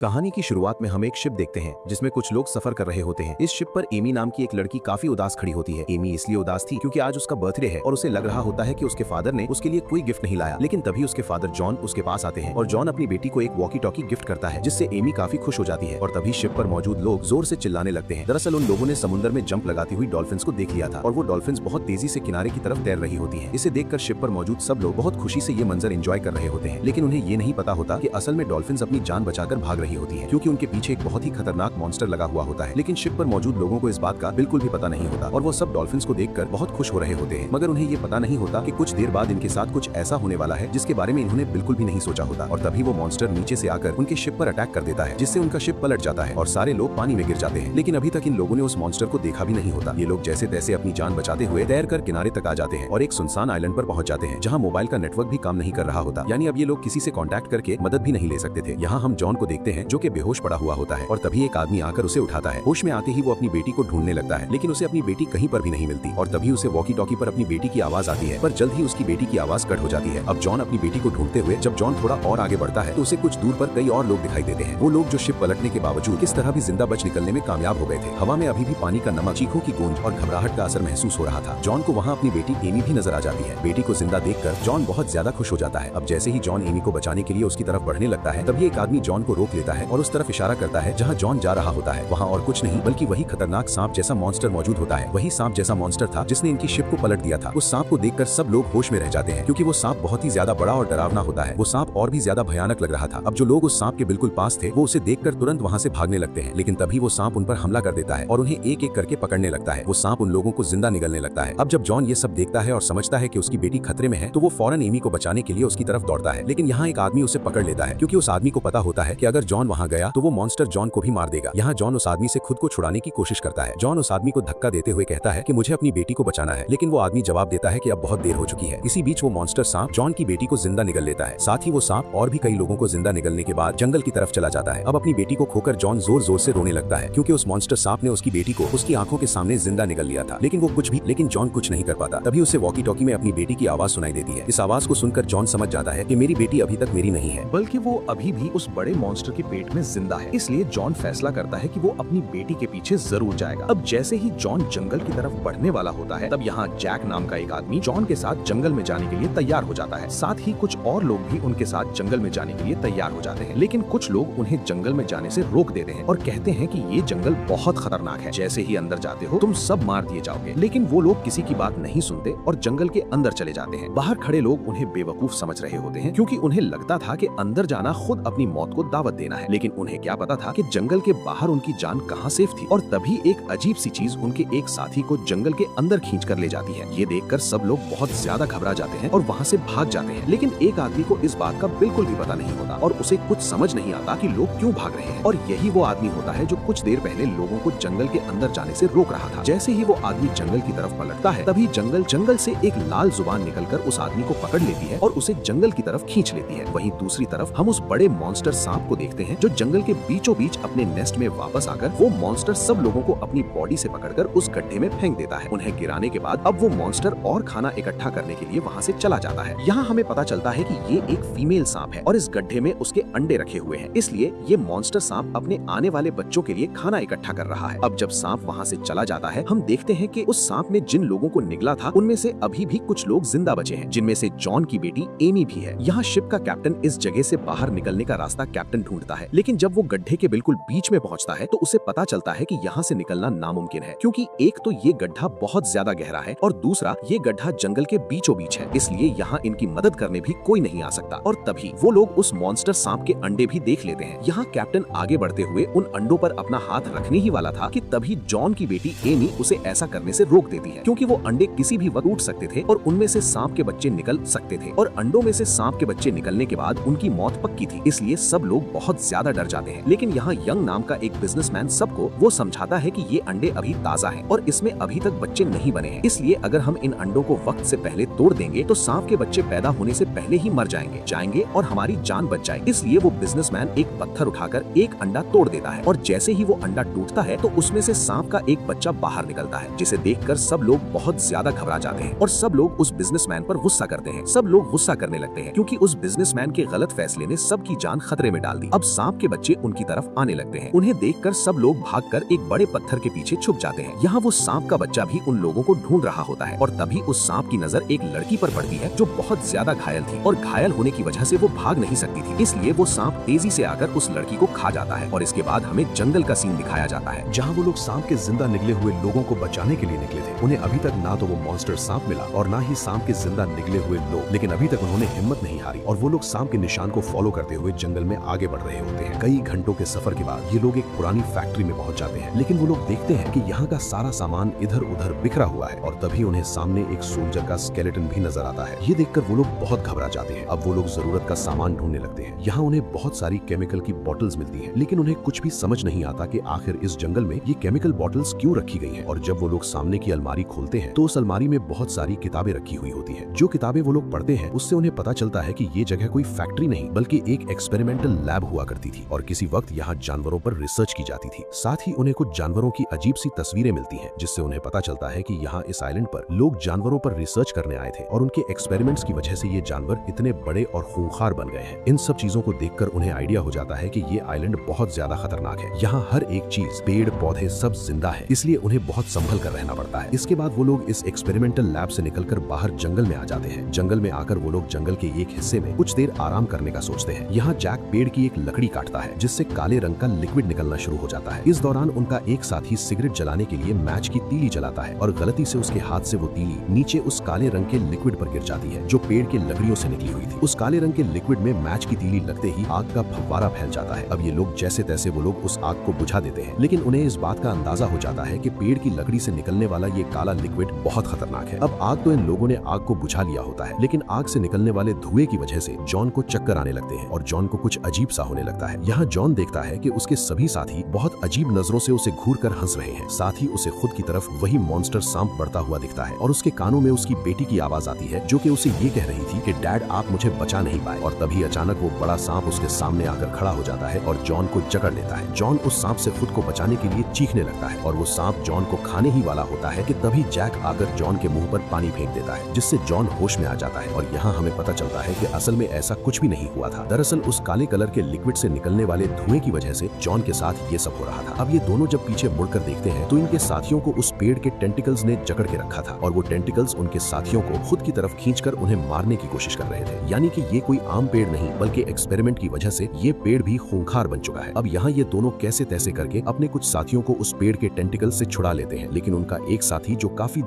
कहानी की शुरुआत में हम एक शिप देखते हैं जिसमें कुछ लोग सफर कर रहे होते हैं। इस शिप पर एमी नाम की एक लड़की काफी उदास खड़ी होती है। एमी इसलिए उदास थी क्योंकि आज उसका बर्थडे है और उसे लग रहा होता है कि उसके फादर ने उसके लिए कोई गिफ्ट नहीं लाया। लेकिन तभी उसके फादर जॉन उसके पास आते हैं और जॉन अपनी बेटी को एक वॉकी टॉकी गिफ्ट करता है, जिससे एमी काफी खुश हो जाती है। और तभी शिप पर मौजूद लोग जोर से चिल्लाने लगते हैं। दरअसल उन लोगों ने समुद्र में जंप लगाती हुई डॉल्फिन्स को देख लिया था और वो डॉल्फिन्स बहुत तेजी से किनारे की तरफ तैर रही होती है। इसे देखकर शिप पर मौजूद सब लोग बहुत खुशी से ये मंजर एंजॉय कर रहे होते हैं। लेकिन उन्हें ये नहीं पता होता कि असल में डॉल्फिन्स अपनी जान बचाकर भाग रही होती है, क्योंकि उनके पीछे एक बहुत ही खतरनाक मॉन्स्टर लगा हुआ होता है। लेकिन शिप पर मौजूद लोगों को इस बात का बिल्कुल भी पता नहीं होता और वो सब डॉल्फिन्स को देखकर बहुत खुश हो रहे होते हैं। मगर उन्हें ये पता नहीं होता कि कुछ देर बाद इनके साथ कुछ ऐसा होने वाला है जिसके बारे में इन्होंने बिल्कुल भी नहीं सोचा होता। और तभी वो मॉन्स्टर नीचे से आकर उनके शिप पर अटैक कर देता है, जिससे उनका शिप पलट जाता है और सारे लोग पानी में गिर जाते हैं। लेकिन अभी तक इन लोगों ने उस मॉन्स्टर को देखा भी नहीं होता। ये लोग जैसे तैसे अपनी जान बचाते हुए तैर कर किनारे तक आ जाते हैं और एक सुनसान आइलैंड पर पहुंच जाते हैं, जहां मोबाइल का नेटवर्क भी काम नहीं कर रहा होता। यानी अब ये लोग किसी से कांटेक्ट करके मदद भी नहीं ले सकते थे। यहाँ हम जॉन को देखते हैं जो कि बेहोश पड़ा हुआ होता है और तभी एक आदमी आकर उसे उठाता है। होश में आते ही वो अपनी बेटी को ढूंढने लगता है, लेकिन उसे अपनी बेटी कहीं पर भी नहीं मिलती। और तभी उसे वॉकी टॉकी पर अपनी बेटी की आवाज आती है, पर जल्द ही उसकी बेटी की आवाज कट हो जाती है। अब जॉन अपनी बेटी को ढूंढते हुए जब जॉन थोड़ा और आगे बढ़ता है तो उसे कुछ दूर पर कई और लोग दिखाई देते हैं। वो लोग जो शिप पलटने के बावजूद किस तरह भी जिंदा बच निकलने में कामयाब हो गए थे। हवा में अभी भी पानी का नमक, चीखों की गूंज और घबराहट का असर महसूस हो रहा था। जॉन को वहाँ अपनी बेटी एमी भी नजर आ जाती है। बेटी को जिंदा देखकर जॉन बहुत ज्यादा खुश हो जाता है। अब जैसे ही जॉन एमी को बचाने के लिए उसकी तरफ बढ़ने लगता है, तभी एक आदमी जॉन को रोक लेता है और उस तरफ इशारा करता है जहाँ जॉन जा रहा होता है। वहाँ और कुछ नहीं बल्कि वही खतरनाक सांप जैसा मॉन्स्टर मौजूद होता है। वही सांप जैसा मॉन्स्टर था जिसने इनकी शिप को पलट दिया था। उस सांप को देखकर सब लोग होश में रह जाते हैं, क्योंकि वो सांप बहुत ही ज्यादा बड़ा और डरावना होता है। वो सांप और भी ज्यादा भयानक लग रहा था। अब जो लोग उस सांप के बिल्कुल पास थे वो उसे देखकर तुरंत वहाँ से भागने लगते हैं। लेकिन तभी वो सांप उन पर हमला कर देता है और उन्हें एक एक करके पकड़ने लगता है। वो सांप उन लोगों को जिंदा निगलने लगता है। अब जब जॉन ये सब देखता है और समझता है कि उसकी बेटी खतरे में है, तो वो फौरन एमी को बचाने के लिए उसकी तरफ दौड़ता है। लेकिन यहाँ एक आदमी उसे पकड़ लेता है, क्योंकि उस आदमी को पता होता है कि अगर जॉन वहाँ गया तो वो मॉन्स्टर जॉन को भी मार देगा। यहाँ जॉन उस आदमी से खुद को छुड़ाने की कोशिश करता है। जॉन उस आदमी को धक्का देते हुए कहता है कि मुझे अपनी बेटी को बचाना है, लेकिन वो आदमी जवाब देता है कि अब बहुत देर हो चुकी है। इसी बीच वो मॉन्स्टर सांप जॉन की बेटी को जिंदा निगल लेता है। साथ ही वो सांप और भी कई लोगों को जिंदा निगलने के बाद जंगल की तरफ चला जाता है। अब अपनी बेटी को खोकर जॉन जोर जोर से रोने लगता है, क्योंकि उस मॉन्स्टर सांप ने उसकी बेटी को उसकी आंखों के सामने जिंदा निगल लिया था। लेकिन जॉन कुछ नहीं कर पाता। तभी उसे वॉकी टॉकी में अपनी बेटी की आवाज सुनाई देती है। इस आवाज को सुनकर जॉन समझ जाता है कि मेरी बेटी अभी तक मेरी नहीं है, बल्कि वो अभी भी उस बड़े मॉन्स्टर के पेट में जिंदा है। इसलिए जॉन फैसला करता है कि वो अपनी बेटी के पीछे जरूर जाएगा। अब जैसे ही जॉन जंगल की तरफ बढ़ने वाला होता है, तब यहाँ जैक नाम का एक आदमी जॉन के साथ जंगल में जाने के लिए तैयार हो जाता है। साथ ही कुछ और लोग भी उनके साथ जंगल में जाने के लिए तैयार हो जाते हैं। लेकिन कुछ लोग उन्हें जंगल में जाने से रोक देते हैं और कहते हैं कि ये जंगल बहुत खतरनाक है, जैसे ही अंदर जाते हो तुम सब मार दिए जाओगे। लेकिन वो लोग किसी की बात नहीं सुनते और जंगल के अंदर चले जाते हैं। बाहर खड़े लोग उन्हें बेवकूफ समझ रहे होते हैं, क्योंकि उन्हें लगता था कि अंदर जाना खुद अपनी मौत को दावत देना है। लेकिन उन्हें क्या पता था कि जंगल के बाहर उनकी जान कहाँ सेफ थी। और तभी एक अजीब सी चीज उनके एक साथी को जंगल के अंदर खींच कर ले जाती है। ये देखकर सब लोग बहुत ज्यादा घबरा जाते हैं और वहाँ से भाग जाते हैं। लेकिन एक आदमी को इस बात का बिल्कुल भी पता नहीं होता और उसे कुछ समझ नहीं आता कि लोग क्यों भाग रहे हैं। और यही वो आदमी होता है जो कुछ देर पहले लोगों को जंगल के अंदर जाने से रोक रहा था। जैसे ही वो आदमी जंगल की तरफ पलटता है, तभी जंगल से एक लाल जुबान निकलकर उस आदमी को पकड़ लेती है और उसे जंगल की तरफ खींच लेती है। वहीं दूसरी तरफ हम उस बड़े मॉन्स्टर सांप को देखते हैं, जो जंगल के बीचों बीच अपने नेस्ट में वापस आकर वो मॉन्स्टर सब लोगों को अपनी बॉडी से पकड़कर उस गड्ढे में फेंक देता है। उन्हें गिराने के बाद अब वो मॉन्स्टर और खाना इकट्ठा करने के लिए वहाँ से चला जाता है। यहाँ हमें पता चलता है कि ये एक फीमेल सांप है और इस गड्ढे में उसके अंडे रखे हुए हैं। इसलिए ये मॉन्स्टर सांप अपने आने वाले बच्चों के लिए खाना इकट्ठा कर रहा है। अब जब सांप वहाँ से चला जाता है, हम देखते हैं कि उस सांप ने जिन लोगों को निगला था उनमें से अभी भी कुछ लोग जिंदा बचे हैं, जिनमें से जॉन की बेटी एमी भी है। यहाँ शिप का कैप्टन इस जगह से बाहर निकलने का रास्ता कैप्टन ढूंढता है, लेकिन जब वो गड्ढे के बिल्कुल बीच में पहुँचता है तो उसे पता चलता है कि यहाँ से निकलना नामुमकिन है, क्योंकि एक तो ये गड्ढा बहुत ज्यादा गहरा है और दूसरा ये गड्ढा जंगल के बीचों बीच है। इसलिए यहाँ इनकी मदद करने भी कोई नहीं आ सकता। और तभी वो लोग उस मॉन्स्टर सांप के अंडे भी देख लेते हैं। यहाँ कैप्टन आगे बढ़ते हुए उन अंडों पर अपना हाथ रखने ही वाला था कि तभी जॉन की बेटी एमी उसे ऐसा करने से रोक देती है, क्योंकि वो अंडे किसी भी वक्त टूट सकते थे और उनमें से सांप के बच्चे निकल सकते थे और अंडों में से सांप के बच्चे निकलने के बाद उनकी मौत पक्की थी। इसलिए सब लोग बहुत ज्यादा डर जाते हैं। लेकिन यहाँ यंग नाम का एक बिजनेसमैन सबको वो समझाता है कि ये अंडे अभी ताजा हैं और इसमें अभी तक बच्चे नहीं बने हैं। इसलिए अगर हम इन अंडों को वक्त से पहले तोड़ देंगे तो सांप के बच्चे पैदा होने से पहले ही मर जाएंगे और हमारी जान बच जाएगी। इसलिए वो बिजनेसमैन एक पत्थर उठाकर एक अंडा तोड़ देता है और जैसे ही वो अंडा टूटता है तो उसमें से सांप का एक बच्चा बाहर निकलता है, जिसे देखकर सब लोग बहुत ज्यादा घबरा जाते हैं और सब लोग उस बिजनेसमैन पर गुस्सा करते हैं। सब लोग गुस्सा करने लगते हैं क्योंकि उस बिजनेसमैन के गलत फैसले ने सबकी जान खतरे में डाल दी। अब सांप के बच्चे उनकी तरफ आने लगते हैं। उन्हें देखकर सब लोग भागकर एक बड़े पत्थर के पीछे छुप जाते हैं। यहाँ वो सांप का बच्चा भी उन लोगों को ढूंढ रहा होता है और तभी उस सांप की नजर एक लड़की पर पड़ती है जो बहुत ज्यादा घायल थी और घायल होने की वजह से वो भाग नहीं सकती थी, इसलिए वो सांप तेजी से आकर उस लड़की को खा जाता है। और इसके बाद हमें जंगल का सीन दिखाया जाता है जहाँ वो लोग सांप के जिंदा निकले हुए लोगों को बचाने के लिए निकले थे। उन्हें अभी तक ना तो वो मॉन्स्टर सांप मिला और ना ही सांप के जिंदा निकले हुए लोग, लेकिन अभी तक उन्होंने हिम्मत नहीं हारी और वो लोग सांप के निशान को फॉलो करते हुए जंगल में आगे बढ़ रहे होते हैं। कई घंटों के सफर के बाद ये लोग एक पुरानी फैक्ट्री में पहुंच जाते हैं, लेकिन वो लोग देखते हैं कि यहाँ का सारा सामान इधर उधर बिखरा हुआ है और तभी उन्हें सामने एक सोल्जर का स्केलेटन भी नजर आता है। ये देखकर वो लोग बहुत घबरा जाते हैं। अब वो लोग जरूरत का सामान ढूंढने लगते हैं। यहाँ उन्हें बहुत सारी केमिकल की बॉटल्स मिलती हैं, लेकिन उन्हें कुछ भी समझ नहीं आता कि आखिर इस जंगल में ये केमिकल बॉटल्स क्यों रखी गई हैं। और जब वो लोग सामने की अलमारी खोलते हैं तो उस अलमारी में बहुत सारी किताबें रखी हुई होती हैं। जो किताबें वो लोग पढ़ते हैं उससे उन्हें पता चलता है कि ये जगह कोई फैक्ट्री नहीं बल्कि एक एक्सपेरिमेंटल लैब हुआ करती थी और किसी वक्त यहाँ जानवरों पर रिसर्च की जाती थी। साथ ही उन्हें कुछ जानवरों की अजीब सी तस्वीरें मिलती हैं, जिससे उन्हें पता चलता है कि यहाँ इस आइलैंड पर लोग जानवरों पर रिसर्च करने आए थे और उनके एक्सपेरिमेंट्स की वजह से ये जानवर इतने बड़े और खूंखार बन गए हैं। इन सब चीजों को देखकर उन्हें आइडिया हो जाता है कि ये आइलैंड बहुत ज्यादा खतरनाक है। यहाँ हर एक चीज, पेड़ पौधे सब जिंदा है, इसलिए उन्हें बहुत संभल कर रहना पड़ता है। इसके बाद वो लोग इस एक्सपेरिमेंटल लैब से निकलकर बाहर जंगल में आ जाते हैं। जंगल में आकर वो लोग जंगल के एक हिस्से में कुछ देर आराम करने का सोचते हैं। यहाँ जैक पेड़ की एक लकड़ी काटता है जिससे काले रंग का लिक्विड निकलना शुरू हो जाता है। इस दौरान उनका एक साथी सिगरेट जलाने के लिए मैच की तीली जलाता है और गलती से उसके हाथ से वो तीली नीचे उस काले रंग के लिक्विड पर गिर जाती है जो पेड़ के लकड़ियों से निकली हुई थी। उस काले रंग के लिक्विड में मैच की तीली लगते ही आग का फव्वारा फैल जाता है। अब ये लोग जैसे तैसे वो लोग उस आग को बुझा देते हैं, लेकिन उन्हें इस बात का अंदाजा हो जाता है कि पेड़ की लकड़ी से निकलने वाला ये काला लिक्विड बहुत खतरनाक है। अब आग तो इन लोगों ने आग को बुझा लिया होता है, लेकिन आग से निकलने वाले धुएं की वजह से जॉन को चक्कर आने लगते हैं और जॉन को कुछ अजीब सा होने लगता है। यहाँ जॉन देखता है कि उसके सभी साथी बहुत अजीब नजरों से उसे घूर कर हंस रहे हैं। साथ ही उसे खुद की तरफ वही मॉन्स्टर सांप बढ़ता हुआ दिखता है और उसके कानों में उसकी बेटी की आवाज आती है जो कि उसे ये कह रही थी कि डैड आप मुझे बचा नहीं पाए। और तभी अचानक वो बड़ा सांप उसके सामने आकर खड़ा हो जाता है और जॉन को जकड़ लेता है। जॉन उस सांप से खुद को बचाने के लिए चीखने लगता है और वो सांप जॉन को खाने ही वाला होता है कि तभी जैक आकर जॉन के मुंह पर पानी फेंक देता है, जिससे जॉन होश में आ जाता है। और यहाँ हमें पता चलता है कि असल में ऐसा कुछ भी नहीं हुआ था। दरअसल उस काले कलर के लिक्विड से निकलने वाले धुएं की वजह से जॉन के साथ ये सब हो रहा था। अब ये दोनों जब पीछे मुड़कर देखते हैं तो इनके साथियों को उस पेड़ के टेंटिकल्स ने जकड़ के रखा था और वो टेंटिकल्स उनके साथियों को खुद की तरफ खींचकर उन्हें मारने की कोशिश कर रहे थे। यानी कि ये कोई आम पेड़ नहीं बल्कि एक्सपेरिमेंट की वजह से ये पेड़ भी खूंखार बन चुका है। अब यहाँ ये दोनों कैसे तैसे करके अपने कुछ साथियों को उस पेड़ के टेंटिकल से छुड़ा लेते हैं, लेकिन उनका एक साथी जो काफी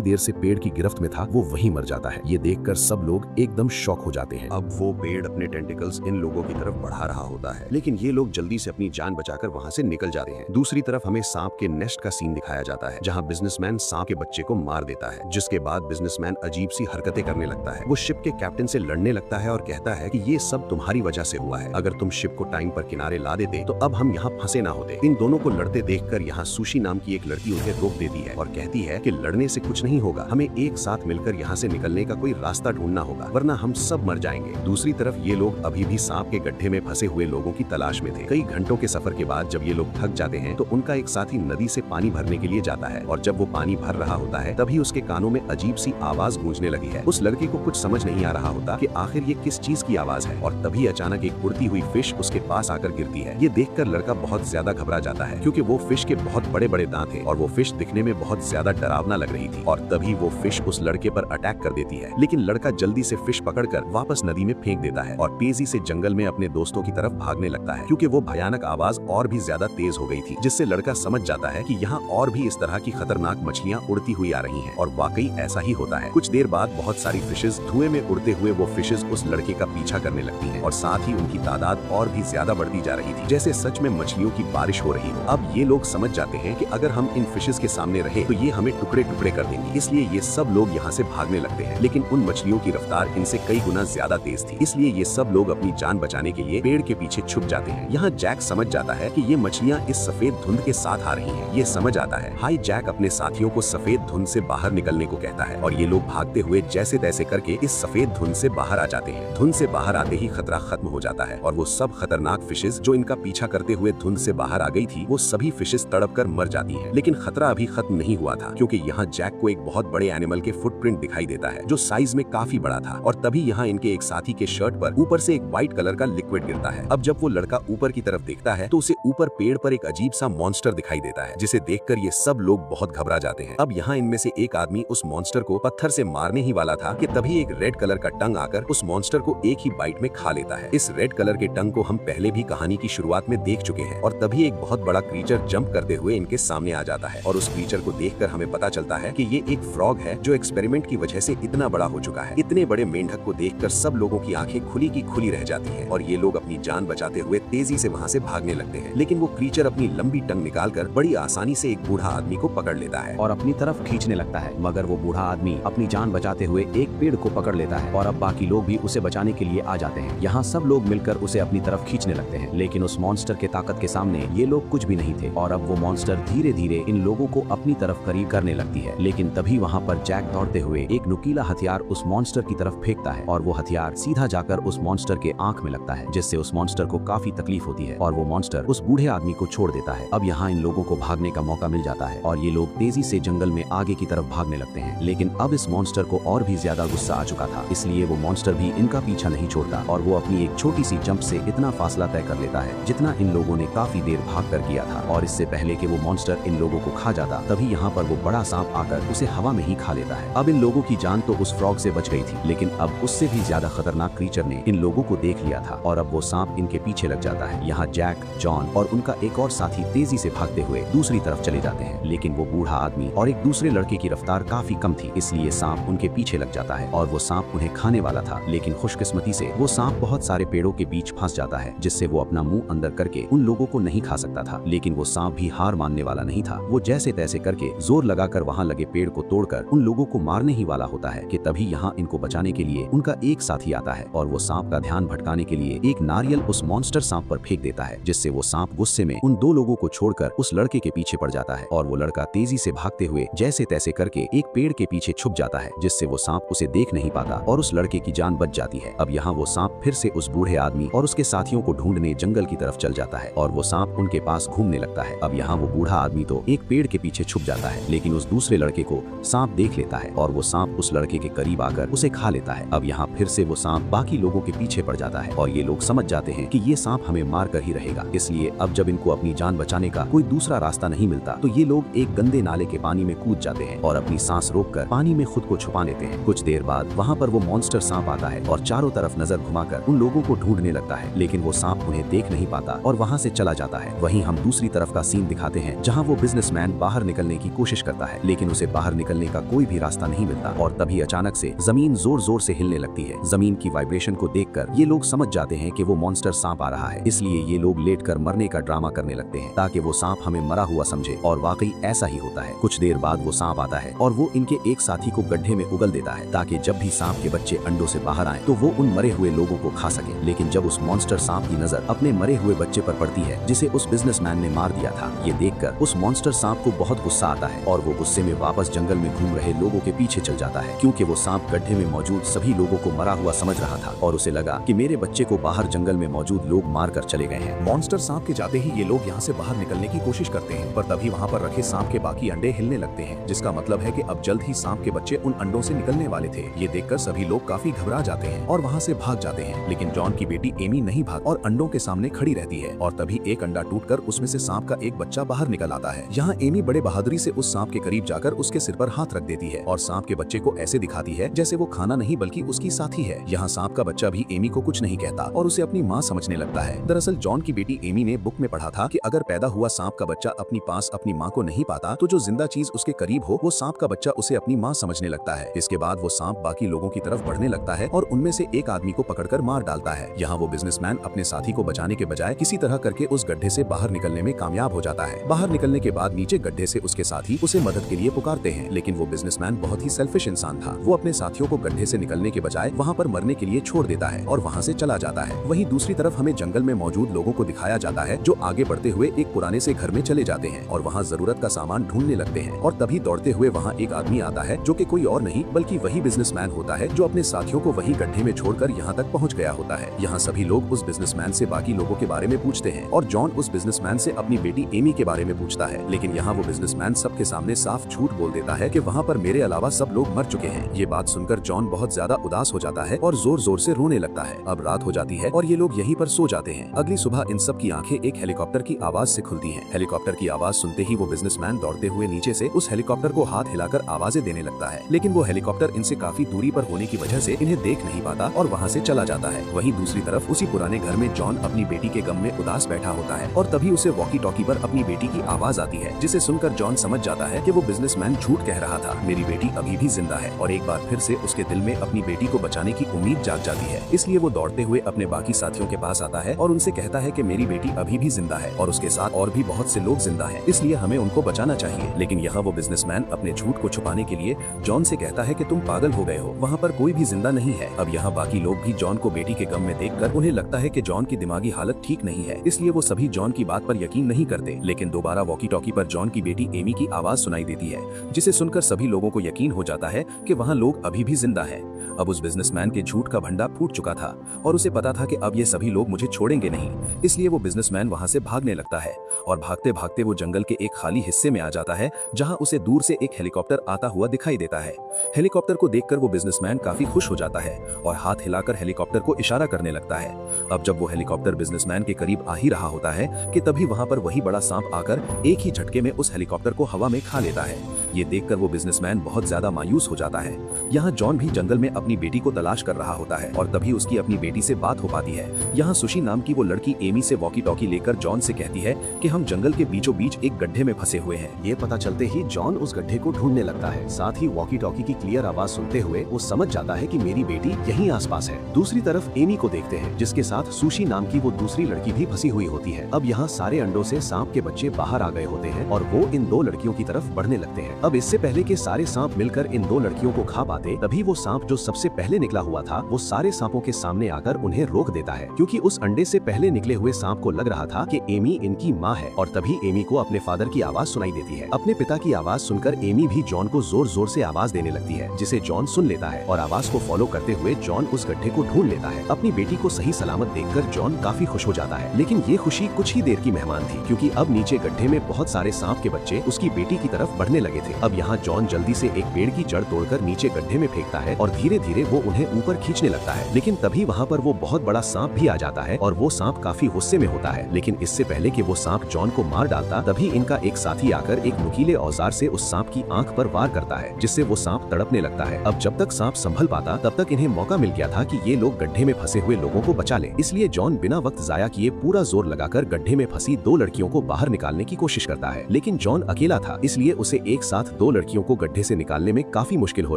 देर से पेड़ की गिरफ्त में था वो वहीं मर जाता है। ये देखकर सब लोग एकदम शॉक हो जाते हैं। अब वो पेड़ अपने टेंटिकल्स इन लोगों की तरफ बढ़ा रहा होता है, लेकिन ये लोग जल्दी से अपनी जान बचाकर वहाँ से निकल जाते हैं। दूसरी तरफ हमें सांप के नेस्ट का सीन दिखाया जाता है जहाँ बिजनेसमैन सांप के बच्चे को मार देता है, जिसके बाद बिजनेसमैन अजीब सी हरकतें करने लगता है। वो शिप के कैप्टन से लड़ने लगता है और कहता है कि ये सब तुम्हारी वजह से हुआ है, अगर तुम शिप को टाइम पर किनारे ला देते तो अब हम यहाँ फंसे ना होते। इन दोनों को लड़ते देखकर यहाँ सुशी नाम की एक लड़की उन्हें रोक देती है और कहती है कि लड़ने से कुछ नहीं होगा, हमें एक साथ मिलकर यहाँ से निकलने का कोई रास्ता ढूंढना होगा वरना हम सब मर जाएंगे। दूसरी तरफ ये लोग अभी भी सांप के गड्ढे में फंसे हुए लोगों की तलाश में थे। कई घंटों के सफर के बाद जब ये लोग थक जाते हैं तो उनका एक साथी नदी से पानी भरने के लिए जाता है और जब वो पानी भर रहा होता है तभी उसके कानों में अजीब सी आवाज गूंजने लगी है। उस लड़के को कुछ समझ नहीं आ रहा होता कि आखिर ये किस चीज की आवाज है और तभी अचानक एक उड़ती हुई फिश उसके पास आकर गिरती है। ये देखकर लड़का बहुत ज्यादा घबरा जाता है क्योंकि वो फिश के बहुत बड़े बड़े दांत थे और वो फिश दिखने में बहुत ज्यादा डरावना लग रही थी। और तभी वो फिश उस लड़के पर अटैक कर देती है, लेकिन लड़का जल्दी से फिश पकड़कर वापस नदी में फेंक देता है और तेजी से जंगल में अपने दोस्तों की तरफ भागने लगता है क्योंकि वो भयानक आवाज और भी ज्यादा तेज हो गई थी, जिससे लड़का समझ जाता है कि यहाँ और भी इस तरह की खतरनाक मछलियाँ उड़ती हुई आ रही हैं। और वाकई ऐसा ही होता है। कुछ देर बाद बहुत सारी फिशेज धुएं में उड़ते हुए वो फिशेज उस लड़के का पीछा करने लगती हैं और साथ ही उनकी तादाद और भी ज्यादा बढ़ती जा रही थी, जैसे सच में मछलियों की बारिश हो रही हो। अब ये लोग समझ जाते हैं कि अगर हम इन फिशेज के सामने रहे तो ये हमें टुकड़े टुकड़े कर देंगी, इसलिए ये सब लोग यहाँ से भागने लगते हैं। लेकिन उन मछलियों की रफ्तार इनसे कई गुना ज्यादा तेज थी, इसलिए ये सब लोग अपनी जान बचाने के लिए पेड़ के पीछे छुप जाते हैं। यहाँ जैक समझ जाता है कि ये मछलियाँ इस सफेद धुंध के साथ आ रही हैं। ये समझ आता है। हाई जैक अपने साथियों को सफेद धुंध से बाहर निकलने को कहता है और ये लोग भागते हुए जैसे तैसे करके इस सफेद धुंध से बाहर आ जाते हैं। धुंध से बाहर आते ही खतरा खत्म हो जाता है और वो सब खतरनाक फिशेज जो इनका पीछा करते हुए धुंध से बाहर आ गई थी वो सभी फिशेज तड़प कर मर जाती हैं। लेकिन खतरा अभी खत्म नहीं हुआ था क्योंकि यहाँ जैक को एक बहुत बड़े एनिमल के फुटप्रिंट दिखाई देता है जो साइज में काफी बड़ा था और तभी यहाँ इनके एक साथी के शर्ट पर ऊपर से एक व्हाइट कलर का लिक्विड गिरता है। अब जब वो लड़का ऊपर की तरफ देखता है तो उसे ऊपर पेड़ पर एक अजीब सा मॉन्स्टर दिखाई देता है, जिसे देखकर ये सब लोग बहुत घबरा जाते हैं। अब यहाँ इनमें से एक आदमी उस मॉन्स्टर को पत्थर से मारने ही वाला था कि तभी एक रेड कलर का टंग आकर उस मॉन्स्टर को एक ही बाइट में खा लेता है। इस रेड कलर के टंग को हम पहले भी कहानी की शुरुआत में देख चुके हैं और तभी एक बहुत बड़ा क्रीचर जंप करते हुए इनके सामने आ जाता है और उस क्रीचर को देखकर हमें पता चलता है कि ये एक फ्रॉग है जो एक्सपेरिमेंट की वजह से इतना बड़ा हो चुका है। इतने बड़े मेंढक को देखकर सब लोगों की आंखें खुली की खुली रह जाती है और ये लोग अपनी जान बचाते हुए तेजी से वहाँ से भागने लगते हैं, लेकिन वो क्रीचर अपनी लंबी टंग निकालकर बड़ी आसानी से एक बूढ़ा आदमी को पकड़ लेता है और अपनी तरफ खींचने लगता है। मगर वो बूढ़ा आदमी अपनी जान बचाते हुए एक पेड़ को पकड़ लेता है और अब बाकी लोग भी उसे बचाने के लिए आ जाते हैं। यहाँ सब लोग मिलकर उसे अपनी तरफ खींचने लगते हैं, लेकिन उस मॉन्स्टर के ताकत के सामने ये लोग कुछ भी नहीं थे और अब वो मॉन्स्टर धीरे धीरे इन लोगों को अपनी तरफ करीब करने लगती है। लेकिन तभी वहाँ पर जैक दौड़ते हुए एक नुकीला हथियार उस मॉन्स्टर की तरफ फेंकता है और वो हथियार सीधा जाकर उस मॉन्स्टर के आंख में लगता है, जिससे उस मॉन्स्टर को काफी तकलीफ होती है और वो मॉन्स्टर उस बूढ़े आदमी को छोड़ देता है। अब यहाँ इन लोगों को भागने का मौका मिल जाता है और ये लोग तेजी से जंगल में आगे की तरफ भागने लगते हैं, लेकिन अब इस मॉन्स्टर को और भी ज्यादा गुस्सा आ चुका था, इसलिए वो मॉन्स्टर भी इनका पीछा नहीं छोड़ता और वो अपनी एक छोटी सी जंप से इतना फासला तय कर लेता है जितना इन लोगों ने काफी देर भाग कर किया था। और इससे पहले कि वो मॉन्स्टर इन लोगों को खा जाता तभी यहाँ पर वो बड़ा सांप आकर उसे हवा में ही खा लेता है। अब इन लोगों की जान तो उस फ्रॉग से बच गई थी, लेकिन अब उससे भी ज्यादा खतरनाक क्रीचर ने इन लोगों को देख लिया था और अब वो सांप इनके पीछे लग जाता है। यहाँ जैक, जॉन और उनका एक और साथी तेजी से भागते हुए दूसरी तरफ चले जाते हैं, लेकिन वो बूढ़ा आदमी और एक दूसरे लड़के की रफ्तार काफी कम थी, इसलिए सांप उनके पीछे लग जाता है और वो सांप उन्हें खाने वाला था। लेकिन खुशकिस्मती से वो सांप बहुत सारे पेड़ों के बीच फंस जाता है, जिससे वो अपना मुंह अंदर करके उन लोगों को नहीं खा सकता था। लेकिन वो सांप भी हार मानने वाला नहीं था। वो जैसे तैसे करके जोर लगाकर वहाँ लगे पेड़ को तोड़कर उन लोगों को मारने ही वाला होता है कि तभी यहाँ इनको बचाने के लिए उनका एक साथी आता है और वो सांप का ध्यान भटकाने के लिए एक नारियल उस मॉन्स्टर सांप पर फेंक देता है, जिससे वो सांप गुस्से में उन दो लोगों को छोड़कर उस लड़के के पीछे पड़ जाता है और वो लड़का तेजी से भागते हुए जैसे तैसे करके एक पेड़ के पीछे छुप जाता है, जिससे वो सांप उसे देख नहीं पाता और उस लड़के की जान बच जाती है। अब यहाँ वो सांप फिर से उस बूढ़े आदमी और उसके साथियों को ढूंढने जंगल की तरफ चल जाता है और वो सांप उनके पास घूमने लगता है। अब यहाँ वो बूढ़ा आदमी तो एक पेड़ के पीछे छुप जाता है, लेकिन उस दूसरे लड़के को सांप देख लेता है और वो सांप उस लड़के के करीब आकर उसे खा लेता है। अब यहाँ फिर से वो सांप बाकी लोगों के पीछे पड़ जाता है और ये लोग समझ जाते हैं कि ये सांप हमें मार कर ही रहेगा, इसलिए अब जब इनको अपनी जान बचाने का कोई दूसरा रास्ता नहीं मिलता तो ये लोग एक गंदे नाले के पानी में कूद जाते हैं और अपनी सांस रोककर पानी में खुद को छुपा लेते हैं। कुछ देर बाद वहाँ पर वो मॉन्स्टर सांप आता है और चारों तरफ नजर घुमाकर उन लोगों को ढूंढने लगता है, लेकिन वो सांप उन्हें देख नहीं पाता और वहाँ से चला जाता है। वहीं हम दूसरी तरफ का सीन दिखाते हैं जहाँ वो बिजनेसमैन बाहर निकलने की कोशिश करता है, लेकिन उसे बाहर निकलने का कोई भी रास्ता नहीं मिलता और तभी अचानक से जमीन जोर जोर से हिलने लगती है। जमीन की वाइब्रेशन को देखकर ये लोग समझ जाते हैं कि वो मॉन्स्टर सांप आ रहा है, इसलिए ये लोग लेटकर मरने का ड्रामा करने लगते हैं ताकि वो सांप हमें मरा हुआ समझे और वाकई ऐसा ही होता है। कुछ देर बाद वो सांप आता है और वो इनके एक साथी को गड्ढे में उगल देता है ताकि जब भी सांप के बच्चे अंडों से बाहर आए तो वो उन मरे हुए लोगों को खा सके। लेकिन जब उस मॉन्स्टर सांप की नजर अपने मरे हुए बच्चे पर पड़ती है जिसे उस बिजनेसमैन ने मार दिया था, ये देखकर उस मॉन्स्टर सांप को बहुत गुस्सा आता है और वो गुस्से में वापस जंगल में घूम रहे लोगों के पीछे चल जाता है, क्योंकि वो सांप गड्ढे में मौजूद सभी लोगों को मरा हुआ समझ रहा था और उसे लगा कि मेरे बच्चे को बाहर जंगल में मौजूद लोग मार कर चले गए हैं। मॉन्स्टर सांप के जाते ही ये लोग यहाँ से बाहर निकलने की कोशिश करते हैं, पर तभी वहाँ पर रखे सांप के बाकी अंडे हिलने लगते हैं, जिसका मतलब है कि अब जल्द ही सांप के बच्चे उन अंडों से निकलने वाले थे। ये देखकर सभी लोग काफी घबरा जाते हैं और वहाँ से भाग जाते हैं, लेकिन जॉन की बेटी एमी नहीं भाग और अंडों के सामने खड़ी रहती है और तभी एक अंडा टूटकर उसमें से सांप का एक बच्चा बाहर निकल आता है। यहाँ एमी बड़े बहादुरी से उस सांप के करीब जाकर उसके सिर पर हाथ रख देती है और सांप के बच्चे को ऐसे दिखाती है जैसे वो खाना नहीं बल्कि उसकी साथी है। यहाँ सांप का बच्चा भी एमी को कुछ नहीं कहता और उसे अपनी माँ समझने लगता है। दरअसल जॉन की बेटी एमी ने बुक में पढ़ा था कि अगर पैदा हुआ सांप का बच्चा अपनी पास अपनी माँ को नहीं पाता तो जो जिंदा चीज उसके करीब हो वो सांप का बच्चा उसे अपनी माँ समझने लगता है। इसके बाद वो सांप बाकी लोगों की तरफ बढ़ने लगता है और उनमें से एक आदमी को पकड़कर मार डालता है। यहाँ वो बिजनेसमैन अपने साथी को बचाने के बजाय किसी तरह करके उस गड्ढे से बाहर निकलने में कामयाब हो जाता है। बाहर निकलने के बाद नीचे गड्ढे से उसके साथी उसे मदद के लिए पुकारते हैं, लेकिन वो बिजनेसमैन बहुत ही सेल्फिश इंसान था। वो अपने साथियों को गड्ढे से निकलने के बजाय वहाँ पर मरने के लिए छोड़ देता है और वहाँ से चला जाता है। वहीं दूसरी तरफ हमें जंगल में मौजूद लोगों को दिखाया जाता है जो आगे बढ़ते हुए एक पुराने से घर में चले जाते हैं और वहाँ जरूरत का सामान ढूंढने लगते हैं और तभी दौड़ते हुए वहाँ एक आदमी आता है जो कि कोई और नहीं बल्कि वही बिजनेसमैन होता है जो अपने साथियों को वहीं गड्ढे में छोड़कर यहाँ तक पहुँच गया होता है। यहाँ सभी लोग उस बिजनेसमैन से बाकी लोगों के बारे में पूछते हैं और जॉन उस बिजनेसमैन से अपनी बेटी एमी के बारे में पूछता है, लेकिन यहाँ वो बिजनेसमैन सबके सामने साफ झूठ बोल देता है कि वहाँ पर मेरे अलावा सब लोग मर चुके हैं। ये बात सुनकर जॉन बहुत ज्यादा उदास हो जाता है और जोर जोर से रोने लगता है। अब रात हो जाती जाती है और ये लोग यहीं पर सो जाते हैं। अगली सुबह इन सब की आंखें एक हेलीकॉप्टर की आवाज से खुलती हैं। हेलीकॉप्टर की आवाज सुनते ही वो बिजनेसमैन दौड़ते हुए नीचे से उस हेलीकॉप्टर को हाथ हिलाकर आवाजें देने लगता है, लेकिन वो हेलीकॉप्टर इनसे काफी दूरी पर होने की वजह से इन्हें देख नहीं पाता और वहाँ से चला जाता है। वहीं दूसरी तरफ उसी पुराने घर में जॉन अपनी बेटी के गम में उदास बैठा होता है और तभी उसे वॉकी टॉकी पर अपनी बेटी की आवाज आती है, जिसे सुनकर जॉन समझ जाता है कि वो बिजनेसमैन झूठ कह रहा था। मेरी बेटी अभी भी जिंदा है। और एक बार फिर से उसके दिल में अपनी बेटी को बचाने की उम्मीद जाग जाती है। इसलिए वो दौड़ते हुए अपने बाकी साथियों के पास आता है और उनसे कहता है कि मेरी बेटी अभी भी जिंदा है और उसके साथ और भी बहुत से लोग जिंदा हैं, इसलिए हमें उनको बचाना चाहिए। लेकिन यहाँ वो बिजनेसमैन अपने झूठ को छुपाने के लिए जॉन से कहता है कि तुम पागल हो गए हो, वहाँ पर कोई भी जिंदा नहीं है। अब यहाँ बाकी लोग भी जॉन को बेटी के गम में देखकर उन्हें लगता है कि जॉन की दिमागी हालत ठीक नहीं है, इसलिए वो सभी जॉन की बात पर यकीन नहीं करते। लेकिन दोबारा वॉकी टॉकी पर जॉन की बेटी एमी की आवाज सुनाई देती है, जिसे सुनकर सभी लोगों को यकीन हो जाता है कि वहाँ लोग अभी भी जिंदा हैं। अब उस बिजनेसमैन के झूठ का भंडा फूट चुका था और उसे पता था कि अब ये सभी लोग मुझे छोड़ेंगे नहीं, इसलिए वो बिजनेसमैन वहाँ से भागने लगता है और भागते भागते वो जंगल के एक खाली हिस्से में आ जाता है, जहाँ उसे दूर से एक हेलीकॉप्टर आता हुआ दिखाई देता है। हेलीकॉप्टर को देखकर वो बिजनेसमैन काफी खुश हो जाता है और हाथ हिलाकर हेलीकॉप्टर को इशारा करने लगता है। अब जब वो हेलीकॉप्टर बिजनेसमैन के करीब आ ही रहा होता है कि तभी वहाँ पर वही बड़ा सांप आकर एक ही झटके में उस हेलीकॉप्टर को हवा में खा लेता है। ये देखकर वो बिजनेसमैन बहुत ज्यादा मायूस हो जाता है। यहाँ जॉन भी जंगल में अपनी बेटी को तलाश कर रहा होता है और तभी उसकी अपनी बेटी से बात हो पाती है। यहाँ सुशी नाम की वो लड़की एमी से वॉकी टॉकी लेकर जॉन से कहती है कि हम जंगल के बीचों बीच एक गड्ढे में फंसे हुए हैं। ये पता चलते ही जॉन उस गड्ढे को ढूंढने लगता है। साथ ही वॉकी टॉकी की क्लियर आवाज सुनते हुए वो समझ जाता है कि मेरी बेटी यहीं आसपास है। दूसरी तरफ एमी को देखते हैं, जिसके साथ सुशी नाम की वो दूसरी लड़की भी फंसी हुई होती है। अब यहाँ सारे अंडों से सांप के बच्चे बाहर आ गए होते हैं और वो इन दो लड़कियों की तरफ बढ़ने लगते हैं। अब इससे पहले कि सारे सांप मिलकर इन दो लड़कियों को खा पाते, तभी वो सांप जो सबसे पहले निकला हुआ था वो सारे सांपों के सामने आकर उन्हें रोक देता है, क्योंकि उस अंडे से पहले निकले हुए सांप को लग रहा था कि एमी इनकी माँ है। और तभी एमी को अपने फादर की आवाज सुनाई देती है। अपने पिता की आवाज सुनकर एमी भी जॉन को जोर जोर से आवाज देने लगती है, जिसे जॉन सुन लेता है और आवाज को फॉलो करते हुए जॉन उस गड्ढे को ढूंढ लेता है। अपनी बेटी को सही सलामत देखकर जॉन काफी खुश हो जाता है, लेकिन ये खुशी कुछ ही देर की मेहमान थी, क्योंकि अब नीचे गड्ढे में बहुत सारे सांप के बच्चे उसकी बेटी की तरफ बढ़ने लगे थे। अब यहाँ जॉन जल्दी से एक पेड़ की जड़ तोड़कर नीचे गड्ढे में फेंकता है और धीरे धीरे वो उन्हें ऊपर खींचने लगता है। लेकिन तभी वहाँ पर वो बहुत बड़ा सांप भी आ जाता है और वो सांप काफी गुस्से में होता है। लेकिन इससे पहले कि वो सांप जॉन को मार डालता, तभी इनका एक साथी आकर एक नुकीले औजार से उस सांप की आंख पर वार करता है, जिससे वो सांप तड़पने लगता है। अब जब तक सांप संभल पाता तब तक इन्हें मौका मिल गया था कि ये लोग गड्ढे में फंसे हुए लोगों को बचा ले। इसलिए जॉन बिना वक्त जाया किए पूरा जोर लगाकर गड्ढे में फंसी दो लड़कियों को बाहर निकालने की कोशिश करता है। लेकिन जॉन अकेला था, इसलिए उसे एक साथ दो लड़कियों को गड्ढे से निकालने में काफी मुश्किल हो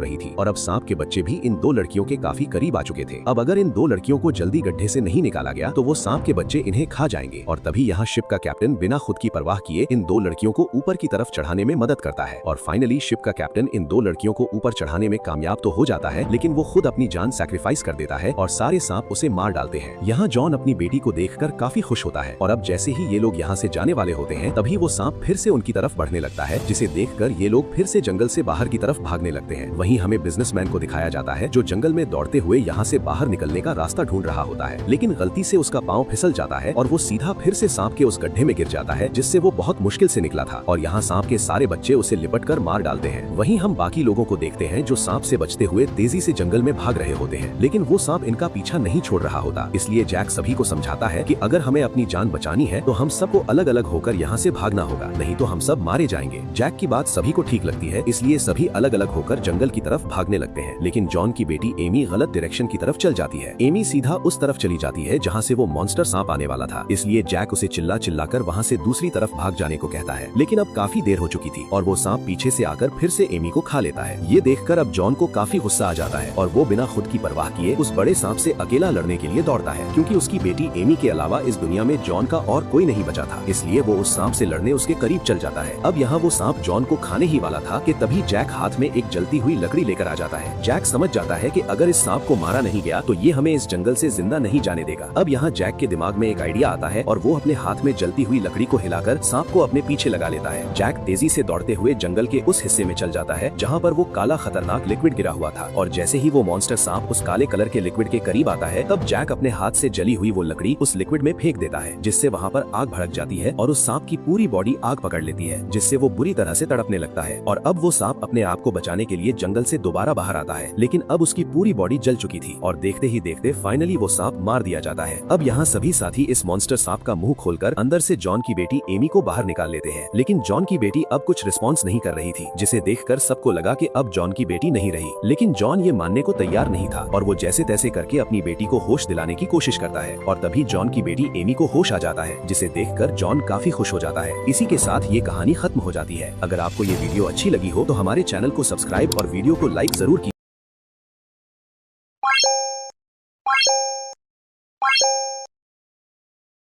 रही थी और अब सांप के बच्चे भी इन दो लड़कियों के काफी करीब आ चुके थे। अब अगर इन दो लड़कियों को जल्दी गड्ढे से नहीं निकाला गया तो वो सांप के बच्चे इन्हें खा जाएंगे। और तभी यहाँ शिप का कैप्टन बिना खुद की परवाह किए इन दो लड़कियों को ऊपर की तरफ चढ़ाने में मदद करता है और फाइनली शिप का कैप्टन इन दो लड़कियों को ऊपर चढ़ाने में कामयाब तो हो जाता है, लेकिन वो खुद अपनी जान सैक्रिफाइस कर देता है और सारे सांप उसे मार डालते हैं। यहाँ जॉन अपनी बेटी को देखकर काफी खुश होता है और अब जैसे ही ये लोग यहाँ से जाने वाले होते हैं तभी वो सांप फिर से उनकी तरफ बढ़ने लगता है, जिसे देखकर ये लोग फिर से जंगल से बाहर की तरफ भागने लगते हैं। वहीं हमें बिजनेसमैन को दिखाया जाता है जो जंगल में दौड़ते हुए यहाँ से बाहर निकलने का रास्ता ढूंढ रहा होता है, लेकिन गलती से उसका पाँव फिसल जाता है और वो सीधा फिर से सांप के उस गड्ढे में गिर जाता है, जिससे वो बहुत मुश्किल से निकला था। और यहाँ सांप के सारे बच्चे उसे लिपट कर मार डालते हैं। वहीं हम बाकी लोगों को देखते हैं जो सांप से बचते हुए तेजी से जंगल में भाग रहे होते हैं, लेकिन वो सांप इनका पीछा नहीं छोड़ रहा होता। इसलिए जैक सभी को समझाता है कि अगर हमें अपनी जान बचानी है तो हम सबको अलग अलग होकर यहाँ से भागना होगा, नहीं तो हम सब मारे जाएंगे। जैक की बात सभी को ठीक लगती है, इसलिए सभी अलग अलग होकर जंगल की तरफ भागने लगते हैं। लेकिन जॉन की बेटी एमी गलत डायरेक्शन की तरफ चल जाती है। एमी सीधा उस तरफ चली जाती है जहाँ से वो मॉन्स्टर सांप आने वाला था, इसलिए जैक उसे चिल्ला चिल्लाकर वहाँ से दूसरी तरफ भाग जाने को कहता है। लेकिन अब काफी देर हो चुकी थी और वो सांप पीछे से आकर फिर से एमी को खा लेता है। ये देखकर अब जॉन को काफी गुस्सा आ जाता है और वो बिना खुद की परवाह किए उस बड़े सांप से अकेला लड़ने के लिए दौड़ता है, क्योंकि उसकी बेटी एमी के अलावा इस दुनिया में जॉन का और कोई नहीं बचा था। इसलिए वो उस सांप से लड़ने उसके करीब चल जाता है। अब यहाँ वो सांप जॉन को खाने ही वाला था कि तभी जैक हाथ में एक जलती हुई लकड़ी लेकर आ जाता है। जैक समझ जाता है कि अगर इस सांप को मारा नहीं गया तो ये हमें इस जंगल से जिंदा नहीं जाने देगा। अब यहाँ जैक के दिमाग में एक आइडिया आता है और वो अपने हाथ में जलती हुई लकड़ी को हिलाकर सांप को अपने पीछे लगा लेता है। जैक तेजी से दौड़ते हुए जंगल के उस हिस्से में चल जाता है जहाँ पर वो काला खतरनाक लिक्विड गिरा हुआ था और जैसे ही वो मॉन्स्टर सांप उस काले कलर के लिक्विड के करीब आता है तब जैक अपने हाथ से जली हुई वो लकड़ी उस लिक्विड में फेंक देता है, जिससे वहाँ पर आग भड़क जाती है और उस सांप की पूरी बॉडी आग पकड़ लेती है, जिससे वो बुरी तरह से तड़पने लगता है। और अब वो सांप अपने आप को बचाने के लिए जंगल से दोबारा बाहर आता है, लेकिन अब उसकी पूरी बॉडी जल चुकी थी और देखते ही देखते फाइनली फाइनली वो सांप मार दिया जाता है। अब यहाँ सभी साथी इस मॉन्स्टर सांप का मुंह खोलकर अंदर से जॉन की बेटी एमी को बाहर निकाल लेते हैं, लेकिन जॉन की बेटी अब कुछ रिस्पॉन्स नहीं कर रही थी, जिसे देखकर सबको लगा कि अब जॉन की बेटी नहीं रही। लेकिन जॉन ये मानने को तैयार नहीं था और वो जैसे तैसे करके अपनी बेटी को होश दिलाने की कोशिश करता है और तभी जॉन की बेटी एमी को होश आ जाता है, जिसे देखकर जॉन काफी खुश हो जाता है। इसी के साथ ये कहानी खत्म हो जाती है। अगर आपको ये वीडियो अच्छी लगी हो तो हमारे चैनल को सब्सक्राइब और वीडियो को लाइक जरूर कीजिए।